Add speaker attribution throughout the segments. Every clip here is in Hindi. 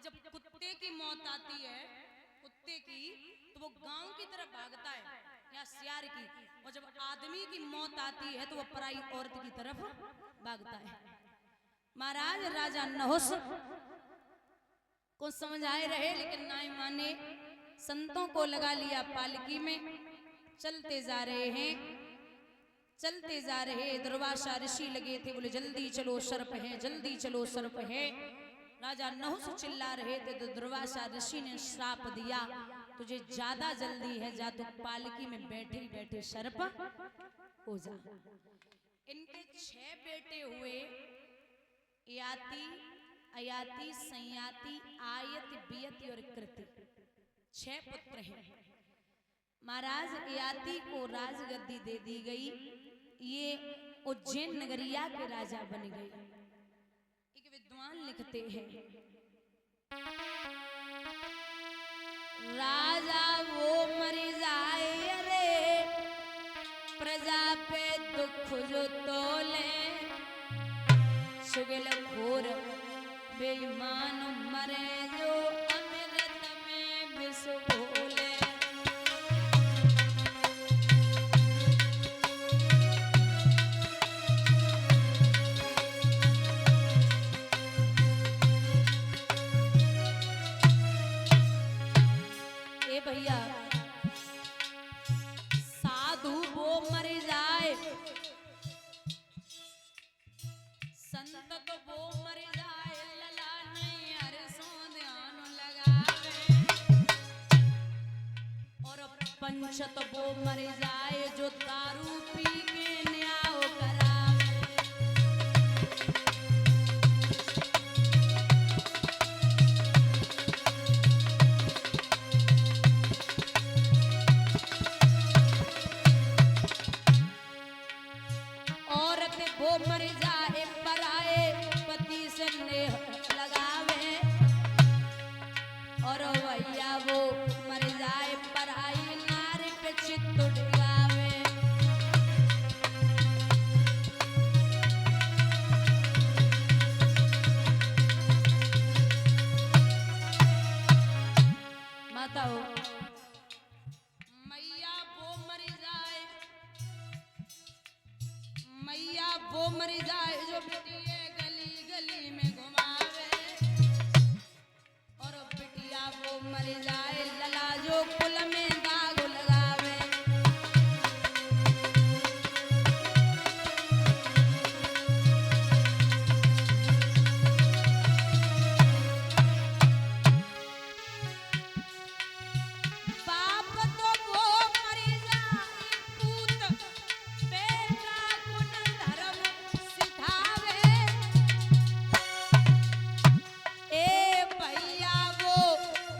Speaker 1: जब कुत्ते की मौत आती है, कुत्ते की, तो वो गांव की तरफ भागता है या सियार की, और जब आदमी की मौत आती है तो वो पराई औरत की तरफ भागता है। महाराज राजा नहुस को समझ आए रहे, लेकिन ना माने, संतों को लगा लिया पालकी में, चलते जा रहे हैं, चलते जा रहे। दुर्वासा ऋषि लगे थे, बोले जल्दी चलो सर्प है, जल्दी चलो सर्प है। राजा नहुस चिल्ला रहे थे तो दुर्वासा ऋषि ने श्राप दिया, तुझे ज्यादा जल्दी है, जा तू पालकी में बैठे बैठे सर्प हो जा। इनके 6 बेटे हुए, याति, अयाति, संयाति, आयति, बियति और कृति, 6 पुत्र हैं। महाराज याति को राजगद्दी दे दी गई, ये उज्जैन नगरिया के राजा बन गए। एक विद्वान लिखते हैं, राजा वो मर जाए रे, प्रजा पे दुख जो तोले, सुगल घोर बेईमान मरे जो अमृत में विष घोले। भैया साधु वो मर जाए, संत तो वो मर जाए, लला नहीं हर सो ध्यान लगावे, और पंच तो वो मर जाए जो दारू पी के न्याय करावे। वो मर जाए पराए पति से नेह लगावे, और भैया वो मर जाए पराई नारी पे चित्त डुबावे। माताओ, मैया वो मर जाए, मैया वो मर जाए जो बिटिया गली गली में घुमावे, और बिटिया वो मर जाए लला जो कुल में दाग लगावे। बाप तो वो मर जाए पूत बेटा गुण धर्म सिखावे, ए भैया वो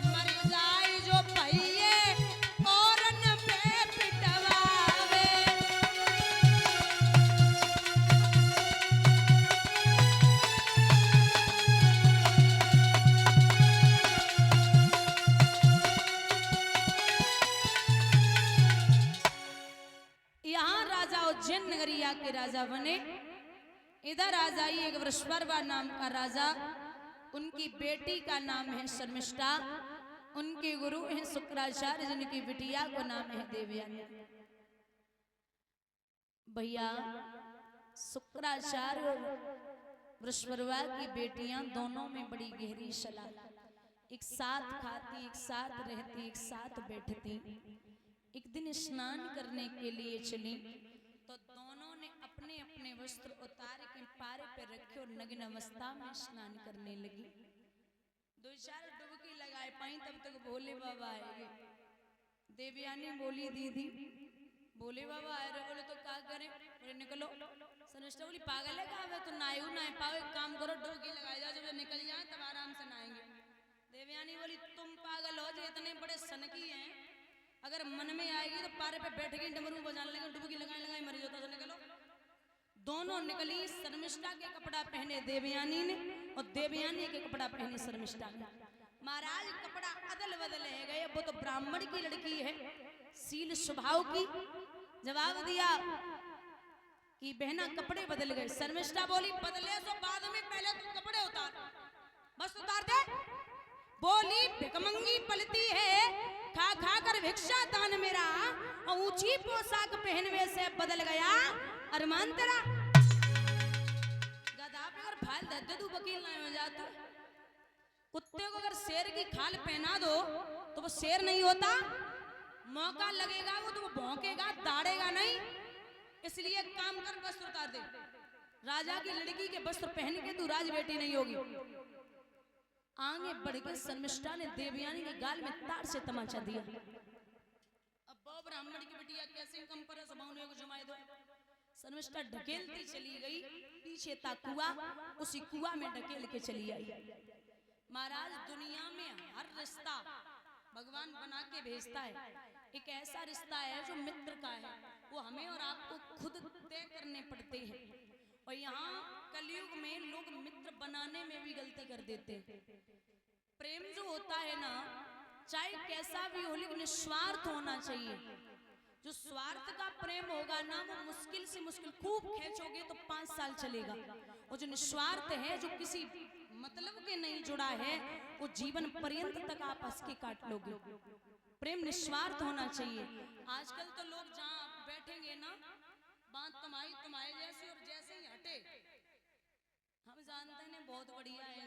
Speaker 1: मर जाए जो भैये औरन पे पिटवावे। यहाँ राजा उज्जैन नगरिया के राजा बने। इधर आ जाइए, एक वृषपर्वा नाम का राजा, उनकी बेटी का नाम है शर्मिष्ठा, उनके गुरु हैं शुक्राचार्य, जिनकी बिटिया को नाम है देवयानी। भैया शुक्राचार्य और वृषपर्वा की बेटियां दोनों में बड़ी गहरी सलाह, एक साथ खाती, एक साथ रहती, एक साथ बैठती। एक दिन स्नान करने के लिए चली तो दोनों ने अपने अपने वस्त्र उतार के पारे पे रखे और नग्न अवस्था में स्नान करने लगी। 2-4 डुबकी लगाए पाई, तब तक भोले बाबा आए। देवयानी बोली, दीदी भोले बाबा आए रहे, बोले तो क्या करें, बोले निकलो। शर्मिष्ठा बोली, पागल है क्या, तो नायू ना पाओ, एक काम करो डुबकी लगाई जाओ, जब निकल जाए तब आराम से नहाएंगे। देवयानी बोली, तुम पागल हो जो, इतने बड़े सनकी हैं, अगर मन में आएगी तो पारे पे बैठ के डमरू बजाने लगे, डुबकी लगाए लगाए मर जाता, तो निकलो। दोनों निकली। शर्मिष्ठा के कपड़ा पहने देवयानी ने और देवयानी के कपड़ा पहने शर्मिष्ठा ने। महाराज कपड़ा अदल बदल है गए, वो तो ब्राह्मण की लड़की है, सील स्वभाव की। जवाब दिया कि बहना कपड़े बदल गए। शर्मिष्ठा बोली, बदले तो बाद में, पहले तू कपड़े उतार, बस उतार दे। बोली भिकमंगी पलती है, खा खा कर भिक्षा दान मेरा, और ऊंची पोशाक पहनवे से बदल गया अरमान तेरा। गधा पे अगर फाल दे दो वकील नहीं हो जाता। कुत्ते को अगर शेर की खाल पहना दो तो वो शेर नहीं होता। मौका लगेगा वो तो वो भौंकेगा, दाड़ेगा नहीं। इसलिए काम कर, वस्त्र उतार दे। राजा की लड़की के वस्त्र पहन के तू राज बेटी नहीं होगी। आगे बढ़ के शर्मिष्ठा ने देवयानी के गाल में तार से तमाचा दिया। अब वो ब्राह्मण की बिटिया कैसे कम करे, समाने को जमाए दो। शर्मिष्ठा ढकेलती चली गई, पीछे था कुआं, उसी कुआं में ढकेल के चली आई। महाराज दुनिया में हर रिश्ता भगवान बना के भेजता है। एक ऐसा रिश्ता है जो मित्र का है, वो हमें और आपको खुद तय करने पड़ते हैं। और यहाँ कलयुग में लोग मित्र बनाने में भी गलती कर देते हैं। प्रेम जो होता है ना, चाहे कैसा भी हो, लेकिन निस्वार्थ होना चाहिए। जो स्वार्थ का प्रेम होगा ना, वो मुश्किल से मुश्किल, खूब खींचोगे तो 5 साल चलेगा। और जो निस्वार्थ है, जो किसी मतलब के नहीं जुड़ा है, वो जीवन पर्यंत तक आप हंस के काट लोगे। प्रेम निस्वार्थ होना चाहिए। आजकल तो लोग जहाँ बैठेंगे ना, बात तुम्हारी जैसी, और जैसे ही हटे हम जानते हैं बहुत बढ़िया है।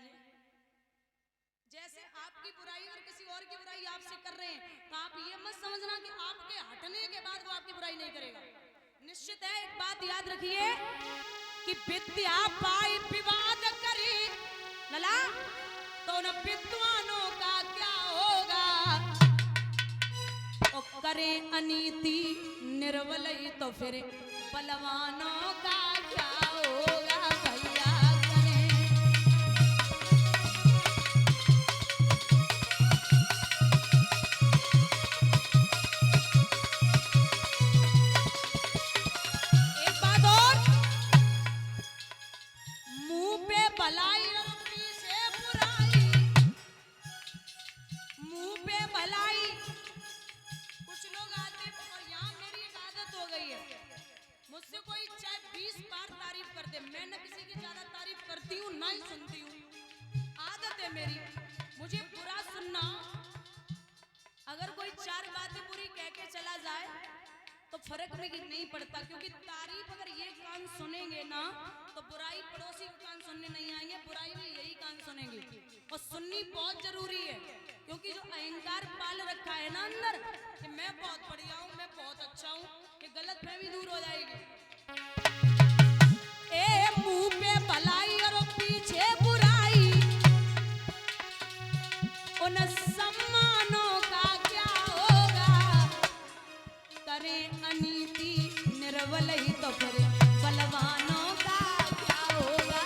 Speaker 1: जैसे आपकी बुराई और किसी और की बुराई आपसे कर रहे हैं, तो आप ये मत समझना कि आपके हटने के बाद वो आपकी बुराई नहीं करेगा। निश्चित है, एक बात याद रखिए कि विद्या पाई विवाद करी लला, तो न विद्वानों का क्या होगा। और करे अनीति निर्बल तो फिर बलवानों का क्या होगा। भैया एक बात और, मुंह पे भलाई और पीछे बुराई, मुंह पे भलाई। कुछ लोग आते, और यहाँ मेरी एक आदत हो गई है, मुझसे कोई चाहे 20 बार तारीफ कर दे, मैं न किसी की ज्यादा तारीफ करती हूँ ना ही सुनती हूँ। आदत है मेरी मुझे बुरा सुनना। अगर कोई 4 बातें बुरी कह के चला जाए तो फर्क भी नहीं पड़ता, क्योंकि तारीफ अगर ये कान सुनेंगे ना, तो बुराई पड़ोसी के कान सुनने नहीं आएंगे, बुराई भी यही कान सुनेंगे। और सुननी बहुत जरूरी है, क्योंकि जो अहंकार पाल रखा है ना अंदर कि मैं बहुत बढ़िया हूँ, मैं बहुत अच्छा हूँ, ये गलतफहमी दूर हो जाएगी। ए मुंह पे भलाई और पीछे बुराई, उन सम्मानों का क्या होगा। करे अनीति निर्बल ही तो फिर बलवानों का क्या होगा।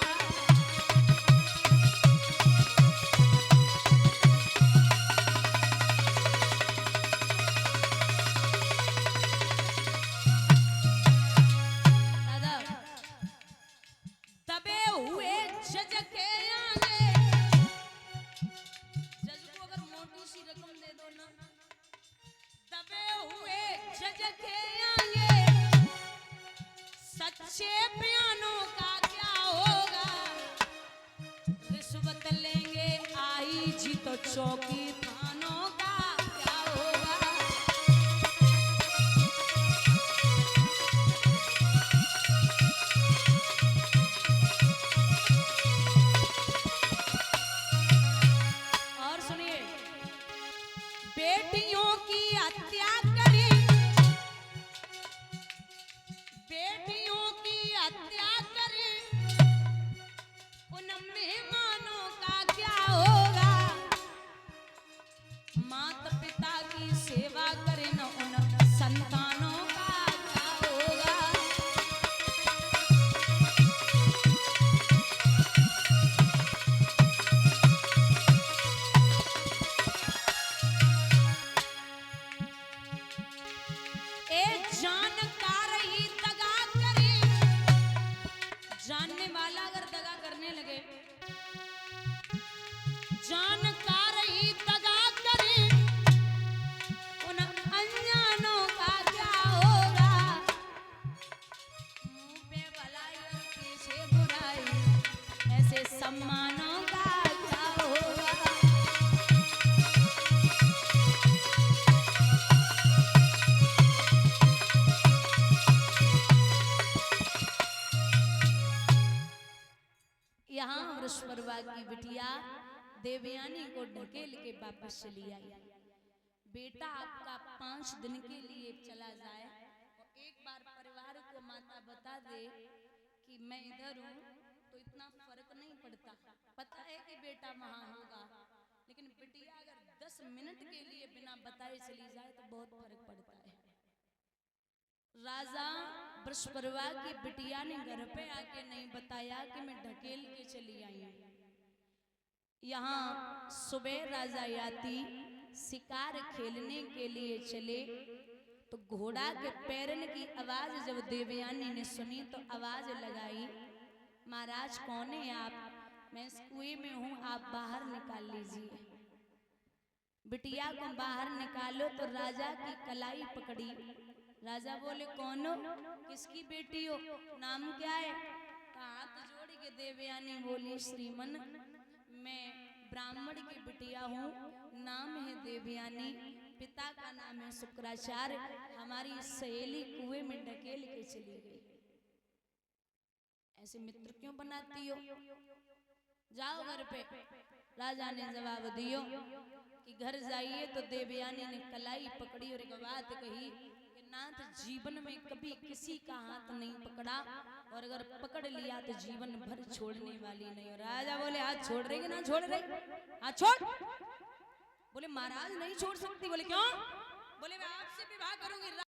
Speaker 1: दबे हुए जज के आगे, जज को अगर मोटी सी रकम दे दो ना, दबे हुए जज के आगे सच्चे बयानों का क्या होगा। रिश्वत लेंगे आई जी तो चौकी थानों का क्या होगा। और सुनिए, बेटियों की हत्या करी, बेटियों की हत्या करी, उन मेहमानों का क्या होगा। माता पिता की सेवा करें न, उन संतानों का क्या होगा। जानकार ही दगा करे, जानने वाला अगर दगा करने लगे, जानकार ही दगा करे, उन अनजानों का क्या होगा। मुंह पे भलाई और पीछे बुराई, ऐसे सम्मानों का क्या होगा। यहाँ वृषपर्वा की बिटिया देवयानी को ढकेल के वापस चली आई। बेटा आपका 5 दिन के लिए चला जाए और एक बार परिवार को माता बता दे कि मैं इधर हूँ तो इतना फर्क नहीं पड़ता। पता है कि बेटा वहां होगा, लेकिन बिटिया अगर 10 मिनट के लिए बिना बताए चली जाए तो बहुत फर्क पड़ता है। राजा वृषपर्वा की बिटिया ने घर पे आके नहीं बताया कि मैं ढकेल के चली आई हूँ। यहाँ सुबह राजा याति शिकार खेलने के लिए चले तो घोड़ा के पैरन की आवाज जब देवयानी ने सुनी तो आवाज लगाई, महाराज कौन है आप? मैं इस कुएं में हूँ, आप बाहर निकाल लीजिए। बिटिया को बाहर निकालो तो राजा की कलाई पकड़ी। राजा बोले कौन हो, किसकी बेटी हो, नाम क्या है? हाथ जोड़ के देवयानी बोली, श्रीमन मैं ब्राह्मण की बिटिया हूँ, नाम है देवयानी, पिता का नाम है शुक्राचार्य, हमारी सहेली कुएं में ढकेल के चली गई। ऐसे मित्र क्यों बनाती हो, जाओ घर पे। राजा ने जवाब दियो कि घर जाइए। तो देवयानी ने कलाई पकड़ी और एक बात कही कि नाथ जीवन में कभी किसी का हाथ नहीं पकड़ा और अगर पकड़ लिया तो जीवन भर छोड़ने वाली नहीं। राजा बोले हाथ छोड़ रही कि ना छोड़ रही? हाथ छोड़। बोले महाराज नहीं छोड़ सकती। बोले क्यों? बोले मैं आपसे विवाह करूंगी।